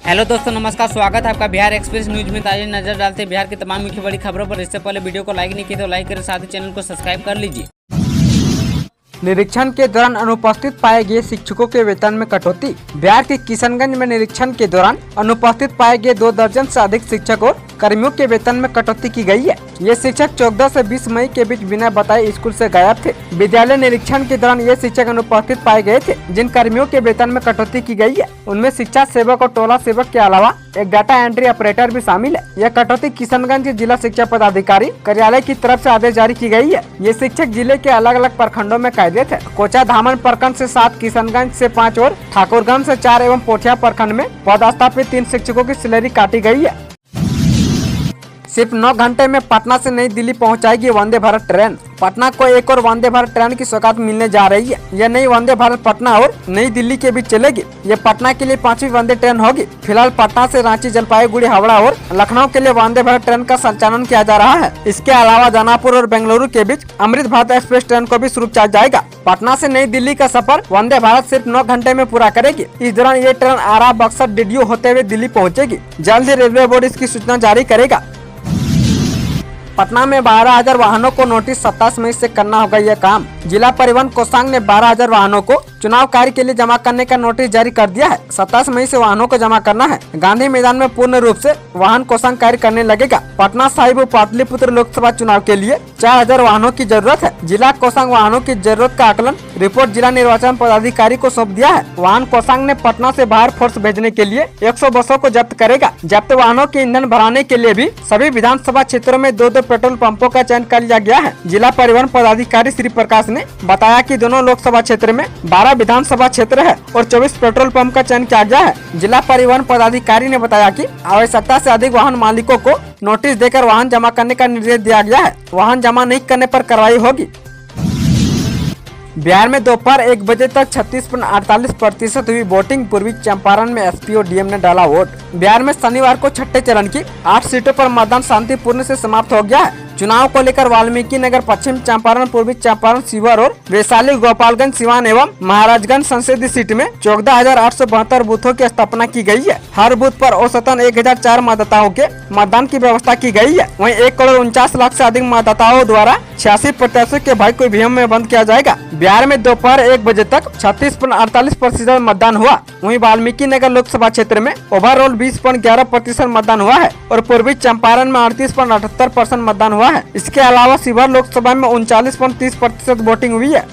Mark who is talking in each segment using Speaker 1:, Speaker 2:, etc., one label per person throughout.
Speaker 1: Hello दोस्तों, नमस्कार। स्वागत है आपका बिहार एक्सप्रेस न्यूज में। ताज़ा नजर डालते हैं बिहार की तमाम मुख्य बड़ी खबरों पर। इससे पहले वीडियो को लाइक नहीं किया तो लाइक करें, साथ ही चैनल को सब्सक्राइब कर लीजिए।
Speaker 2: निरीक्षण के दौरान अनुपस्थित पाए गए शिक्षकों के वेतन में कटौती। बिहार के किशनगंज में निरीक्षण के दौरान अनुपस्थित पाए गए 2 दर्जन से अधिक शिक्षक और कर्मियों के वेतन में कटौती की गई है। ये शिक्षक 14 से 20 मई के बीच बिना बताए स्कूल से गायब थे। विद्यालय निरीक्षण के दौरान ये शिक्षक अनुपस्थित पाए गए थे। जिन कर्मियों के वेतन में कटौती की गई है उनमें शिक्षा सेवक और टोला सेवक के अलावा एक डाटा एंट्री ऑपरेटर भी शामिल है। यह कटौती किशनगंज जिला शिक्षा पदाधिकारी कार्यालय की तरफ से आदेश जारी की गई है। ये शिक्षक जिले के अलग अलग प्रखंडों में कार्यरत है। कोचा धामन प्रखंड से 7, किशनगंज से 5 और ठाकुरगंज से 4 एवं पोठिया प्रखंड में पदस्थापित 3 शिक्षकों की सैलरी काटी गई है। सिर्फ 9 घंटे में पटना से नई दिल्ली पहुंचाएगी वंदे भारत ट्रेन। पटना को एक और वंदे भारत ट्रेन की सौगात मिलने जा रही है। यह नई वंदे भारत पटना और नई दिल्ली के बीच चलेगी। यह पटना के लिए 5वीं वंदे ट्रेन होगी। फिलहाल पटना से रांची, जलपाईगुड़ी, हावड़ा और लखनऊ के लिए वंदे भारत ट्रेन का संचालन किया जा रहा है। इसके अलावा दानापुर और बेंगलुरु के बीच अमृत भारत एक्सप्रेस ट्रेन को भी शुरू किया जाएगा। पटना से नई दिल्ली का सफर वंदे भारत सिर्फ 9 घंटे में पूरा करेगी। इस दौरान ये ट्रेन आरा, बक्सर, डीडीयू होते हुए दिल्ली पहुँचेगी। जल्द ही रेलवे बोर्ड इसकी सूचना जारी करेगा। पटना में 12,000 वाहनों को नोटिस 27 मई से करना होगा यह काम। जिला परिवहन कोषांग ने 12,000 वाहनों को चुनाव कार्य के लिए जमा करने का नोटिस जारी कर दिया है। 27 मई से वाहनों को जमा करना है। गांधी मैदान में पूर्ण रूप से वाहन कोषांग कार्य करने लगेगा। पटना साहिब और पाटलिपुत्र लोकसभा चुनाव के लिए 4,000 वाहनों की जरूरत है। जिला कोषांग वाहनों की जरूरत का आकलन रिपोर्ट जिला निर्वाचन पदाधिकारी को सौंप दिया है। वाहन कोषांग ने पटना से बाहर फोर्स भेजने के लिए 100 बसों को जब्त करेगा। जब्त वाहनों के ईंधन भराने के लिए भी सभी विधानसभा क्षेत्रों में 2-2 पेट्रोल पंपों का चयन कर लिया गया है। जिला परिवहन पदाधिकारी श्री प्रकाश ने बताया कि दोनों लोकसभा क्षेत्र में 12 विधानसभा क्षेत्र है और 24 पेट्रोल पंप का चयन किया गया है। जिला परिवहन पदाधिकारी ने बताया कि आवश्यकता से अधिक वाहन मालिकों को नोटिस देकर वाहन जमा करने का निर्देश दिया गया है। वाहन जमा नहीं करने पर कार्रवाई होगी। बिहार में दोपहर 1 बजे तक 36.48% हुई वोटिंग। पूर्वी चंपारण में एसपी और डीएम ने डाला वोट। बिहार में शनिवार को छठे चरण की 8 सीटों पर मतदान शांतिपूर्ण से समाप्त हो गया है। चुनाव को लेकर वाल्मीकि नगर, पश्चिम चंपारण, पूर्वी चंपारण, शिवहर और वैशाली, गोपालगंज, सिवान एवं महाराजगंज संसदीय सीट में 14,872 बूथों की स्थापना की गई है। हर बूथ पर औसतन 1,004 मतदाताओं के मतदान की व्यवस्था की गई है। वहीं 1,49,00,000 से अधिक मतदाताओं द्वारा 86 प्रत्याशियों के भाग्य को ईवीएम में बंद किया जाएगा। बिहार में दोपहर 1 बजे तक 36.48% मतदान हुआ। वहीं वाल्मीकि नगर लोकसभा क्षेत्र में ओवरऑल 20.11% मतदान हुआ है और पूर्वी चंपारण में 38.78% मतदान हुआ है। इसके अलावा शिवहर लोकसभा में 39.30% वोटिंग हुई है।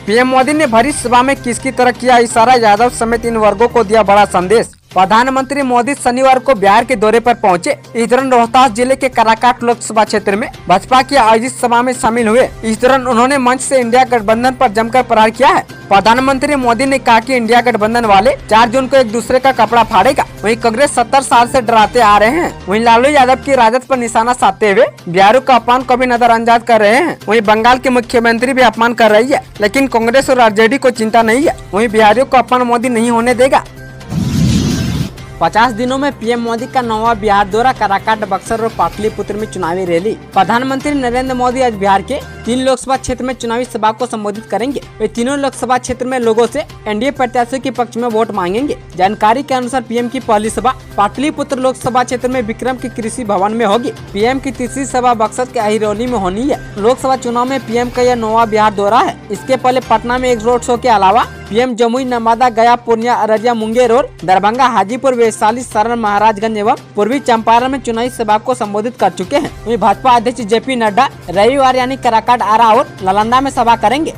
Speaker 2: पीएम मोदी ने भरी सभा में किसकी तरह किया इशारा, यादव समेत इन वर्गों को दिया बड़ा संदेश। प्रधानमंत्री मोदी शनिवार को बिहार के दौरे पर पहुंचे। इस दौरान रोहतास जिले के काराकाट लोकसभा क्षेत्र में भाजपा की आयोजित सभा में शामिल हुए। इस दौरान उन्होंने मंच से इंडिया गठबंधन पर जमकर प्रहार किया है। प्रधानमंत्री मोदी ने कहा कि इंडिया गठबंधन वाले 4 जून को एक दूसरे का कपड़ा फाड़ेगा। वहीं कांग्रेस 70 साल से डराते आ रहे हैं। वहीं लालू यादव की राजद पर निशाना साधते हुए बिहारियों का अपमान को भी नजरअंदाज कर रहे हैं। वहीं बंगाल की मुख्यमंत्री भी अपमान कर रही है, लेकिन कांग्रेस और आरजेडी को चिंता नहीं है। वहीं बिहारियों को अपमान मोदी नहीं होने देगा। 50 दिनों में पीएम मोदी का 9वां बिहार दौरा, काराकाट, बक्सर और पाटलिपुत्र में चुनावी रैली। प्रधानमंत्री नरेंद्र मोदी आज बिहार के 3 लोकसभा क्षेत्र में चुनावी सभा को संबोधित करेंगे। वे तीनों लोकसभा क्षेत्र में लोगों से एनडीए प्रत्याशियों के पक्ष में वोट मांगेंगे। जानकारी के अनुसार पीएम की पहली सभा पाटलिपुत्र लोकसभा क्षेत्र में विक्रम की कृषि भवन में होगी। पीएम की तीसरी सभा बक्सर के अहिरौली में होनी है। लोकसभा चुनाव में पीएम का यह 9वां बिहार दौरा है। इसके पहले पटना में एक रोड शो के अलावा पीएम जमुई, नवादा, गया, पूर्णिया, अररिया, मुंगेर और दरभंगा, हाजीपुर, वैशाली, सारण, महाराजगंज एवं पूर्वी चंपारण में चुनावी सभा को संबोधित कर चुके हैं। वहीं भाजपा अध्यक्ष जेपी नड्डा रविवार यानी काराकाट, आरा और नालंदा में सभा करेंगे।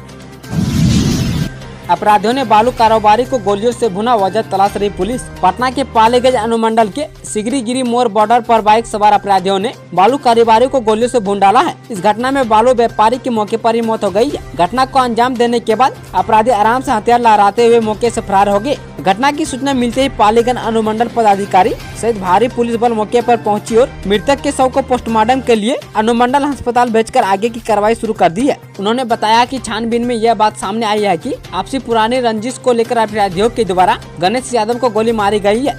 Speaker 2: अपराधियों ने बालू कारोबारी को गोलियों से भुना, वजह तलाश रही पुलिस। पटना के पालीगंज अनुमंडल के सिगरीगिरी मोड़ बॉर्डर पर बाइक सवार अपराधियों ने बालू कारोबारी को गोलियों से भून डाला है। इस घटना में बालू व्यापारी की मौके पर ही मौत हो गई है। घटना को अंजाम देने के बाद अपराधी आराम से हथियार लहराते हुए मौके से फरार हो गए। घटना की सूचना मिलते ही पालीगंज अनुमंडल पदाधिकारी सहित भारी पुलिस बल मौके पर पहुंची और मृतक के शव को पोस्टमार्टम के लिए अनुमंडल अस्पताल भेजकर आगे की कार्रवाई शुरू कर दी है। उन्होंने बताया कि छानबीन में यह बात सामने आई है कि आपसी पुरानी रंजिश को लेकर अपराधियों के द्वारा गणेश यादव को गोली मारी गई है।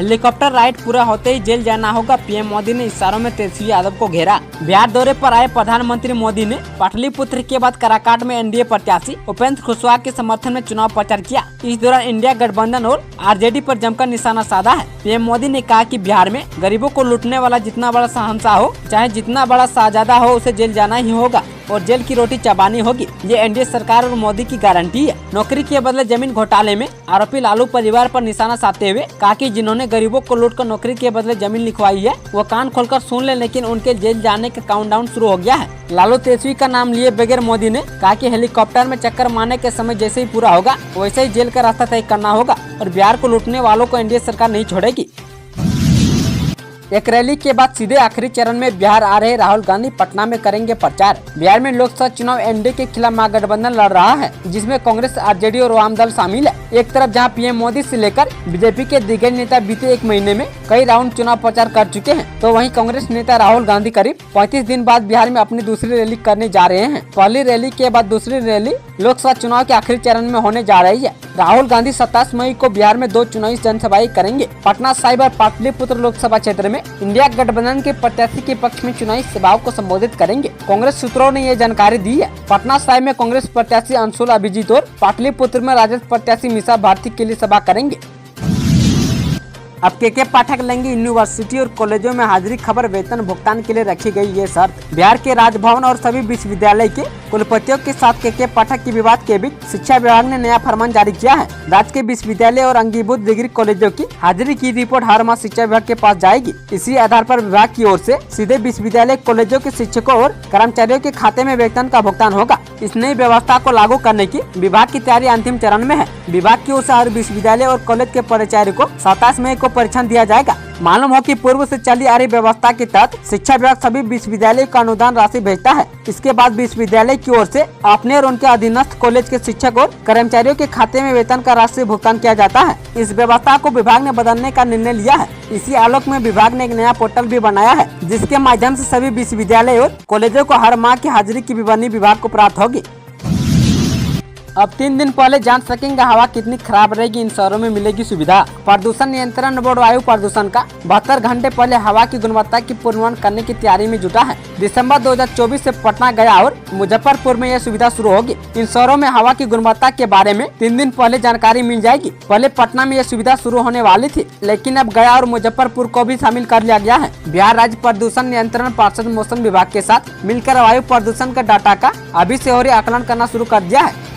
Speaker 2: हेलीकॉप्टर राइड पूरा होते ही जेल जाना होगा, पीएम मोदी ने इशारों में तेजस्वी यादव को घेरा। बिहार दौरे पर आए प्रधानमंत्री मोदी ने पाटलिपुत्र के बाद काराकाट में एनडीए प्रत्याशी उपेंद्र कुशवाहा के समर्थन में चुनाव प्रचार किया। इस दौरान इंडिया गठबंधन और आरजेडी पर जमकर निशाना साधा है। पीएम मोदी ने कहा कि बिहार में गरीबों को लूटने वाला जितना बड़ा शहंशाह हो, चाहे जितना बड़ा शाहजादा हो, उसे जेल जाना ही होगा और जेल की रोटी चबानी होगी। ये एनडीए सरकार और मोदी की गारंटी है। नौकरी के बदले जमीन घोटाले में आरोपी लालू परिवार पर निशाना साधते हुए कहा कि जिन्होंने गरीबों को लूटकर नौकरी के बदले जमीन लिखवाई है वो कान खोलकर सुन ले, लेकिन उनके जेल जाने का काउंटडाउन शुरू हो गया है। लालू तेजस्वी का नाम लिए बगैर मोदी ने कहा कि हेलीकॉप्टर में चक्कर मारने के समय जैसे ही पूरा होगा वैसे ही जेल का रास्ता तय करना होगा और बिहार को लूटने वालों को एनडीए सरकार नहीं छोड़ेगी। एक रैली के बाद सीधे आखिरी चरण में बिहार आ रहे राहुल गांधी पटना में करेंगे प्रचार। बिहार में लोकसभा चुनाव एनडीए के खिलाफ महागठबंधन लड़ रहा है, जिसमें कांग्रेस, आरजेडी और वाम दल शामिल है। एक तरफ जहां पीएम मोदी से लेकर बीजेपी के दिग्गज नेता बीते एक महीने में कई राउंड चुनाव प्रचार कर चुके हैं, तो वहीं कांग्रेस नेता राहुल गांधी करीब 35 दिन बाद बिहार में अपनी दूसरी रैली करने जा रहे हैं। पहली रैली के बाद दूसरी रैली लोकसभा चुनाव के आखिरी चरण में होने जा रही है। राहुल गांधी 27 मई को बिहार में 2 चुनावी जनसभाएं करेंगे। पटना साहिब और पाटलिपुत्र लोकसभा क्षेत्र में इंडिया गठबंधन के प्रत्याशी के पक्ष में चुनावी सभाओं को संबोधित करेंगे। कांग्रेस सूत्रों ने ये जानकारी दी है। पटना साहिब में कांग्रेस प्रत्याशी अंशुल अभिजीत और पाटलिपुत्र में राजद प्रत्याशी मीसा भारती के लिए सभा करेंगे। अब के पाठक लेंगे यूनिवर्सिटी और कॉलेजों में हाजिरी, खबर वेतन भुगतान के लिए रखी गई ये शर्त। बिहार के राजभवन और सभी विश्वविद्यालय के कुलपतियों के साथ के पाठक के विवाद के बीच शिक्षा विभाग ने नया फरमान जारी किया है। राज्य के विश्वविद्यालय और अंगीभूत डिग्री कॉलेजों की हाजिरी की रिपोर्ट हर माह शिक्षा विभाग के पास जाएगी। इसी आधार पर विभाग की ओर से सीधे विश्वविद्यालय कॉलेजों के शिक्षकों और कर्मचारियों के खाते में वेतन का भुगतान होगा। इस नई व्यवस्था को लागू करने की विभाग की तैयारी अंतिम चरण में है। विभाग की ओर से हर विश्वविद्यालय और कॉलेज के प्राचार्य को 27 मई को परीक्षण दिया जाएगा। मालूम हो कि पूर्व से चली आ रही व्यवस्था के तहत शिक्षा विभाग सभी विश्वविद्यालय को अनुदान राशि भेजता है। इसके बाद विश्वविद्यालय की ओर से अपने और उनके अधीनस्थ कॉलेज के शिक्षक और कर्मचारियों के खाते में वेतन का राशि भुगतान किया जाता है। इस व्यवस्था को विभाग ने बदलने का निर्णय लिया है। इसी आलोक में विभाग ने एक नया पोर्टल भी बनाया है, जिसके माध्यम से सभी विश्वविद्यालय और कॉलेजों को हर माह की हाजिरी की विवरणी विभाग को प्राप्त होगी। अब 3 दिन पहले जान सकेंगे हवा कितनी खराब रहेगी, इन शहरों में मिलेगी सुविधा। प्रदूषण नियंत्रण बोर्ड वायु प्रदूषण का 72 घंटे पहले हवा की गुणवत्ता की पूर्वानुमान करने की तैयारी में जुटा है। दिसंबर 2024 से पटना, गया और मुजफ्फरपुर में यह सुविधा शुरू होगी। इन शहरों में हवा की गुणवत्ता के बारे में 3 दिन पहले जानकारी मिल जाएगी। पहले पटना में यह सुविधा शुरू होने वाली थी, लेकिन अब गया और मुजफ्फरपुर को भी शामिल कर लिया गया है। बिहार राज्य प्रदूषण नियंत्रण पार्षद मौसम विभाग के साथ मिलकर वायु प्रदूषण का डाटा का अभी से हो रही आकलन करना शुरू कर दिया है।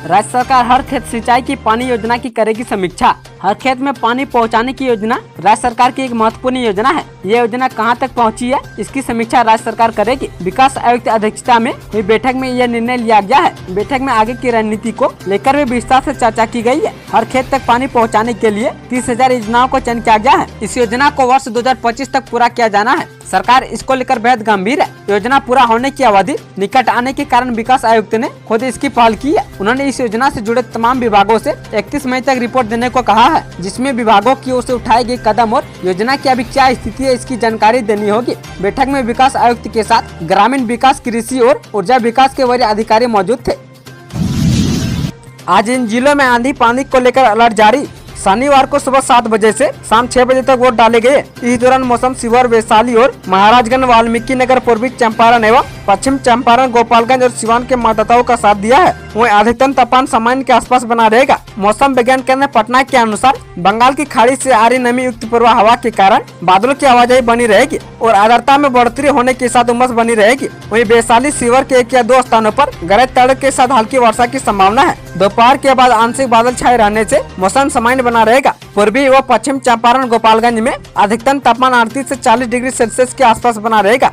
Speaker 2: राज्य सरकार हर खेत सिंचाई की पानी योजना की करेगी समीक्षा। हर खेत में पानी पहुंचाने की योजना राज्य सरकार की एक महत्वपूर्ण योजना है। ये योजना कहां तक पहुंची है, इसकी समीक्षा राज्य सरकार करेगी। विकास आयुक्त की अध्यक्षता में हुई बैठक में यह निर्णय लिया गया है। बैठक में आगे की रणनीति को लेकर भी विस्तार से चर्चा की गई है। हर खेत तक पानी पहुँचाने के लिए 30,000 योजनाओं को चयन किया गया है। इस योजना को वर्ष 2025 तक पूरा किया जाना है। सरकार इसको लेकर बेहद गंभीर है। योजना पूरा होने की अवधि निकट आने के कारण विकास आयुक्त ने खुद इसकी पहल की है। उन्होंने इस योजना से जुड़े तमाम विभागों से 31 मई तक रिपोर्ट देने को कहा है, जिसमें विभागों की ओर से उठाए गए कदम और योजना की अभी क्या स्थिति है इसकी जानकारी देनी होगी। बैठक में विकास आयुक्त के साथ ग्रामीण विकास, कृषि और ऊर्जा विकास के वरीय अधिकारी मौजूद थे। आज इन जिलों में आंधी पानी को लेकर अलर्ट जारी। शनिवार को सुबह 7 बजे से शाम 6 बजे तक वोट डाले गए। इस दौरान मौसम शिवहर, वैशाली और महाराजगंज, वाल्मीकि नगर, पूर्वी चंपारण एवं पश्चिम चंपारण, गोपालगंज और सिवान के मतदाताओं का साथ दिया है। वहीं अधिकतम तापमान सामान्य के आसपास बना रहेगा। मौसम विज्ञान केंद्र पटना के अनुसार बंगाल की खाड़ी से आ रही नमी युक्त पूर्वा हवा के कारण बादलों की आवाजाही बनी रहेगी और आर्द्रता में बढ़ोतरी होने के साथ उमस बनी रहेगी। वहीं वैशाली, शिवहर के 1 या 2 स्थानों पर गरज तड़क के साथ हल्की वर्षा की संभावना है। दोपहर के बाद आंशिक बादल छाए रहने से मौसम सामान्य बना रहेगा। पूर्वी व पश्चिम चंपारण, गोपालगंज में अधिकतम तापमान 38 से 40 डिग्री सेल्सियस के आसपास बना रहेगा।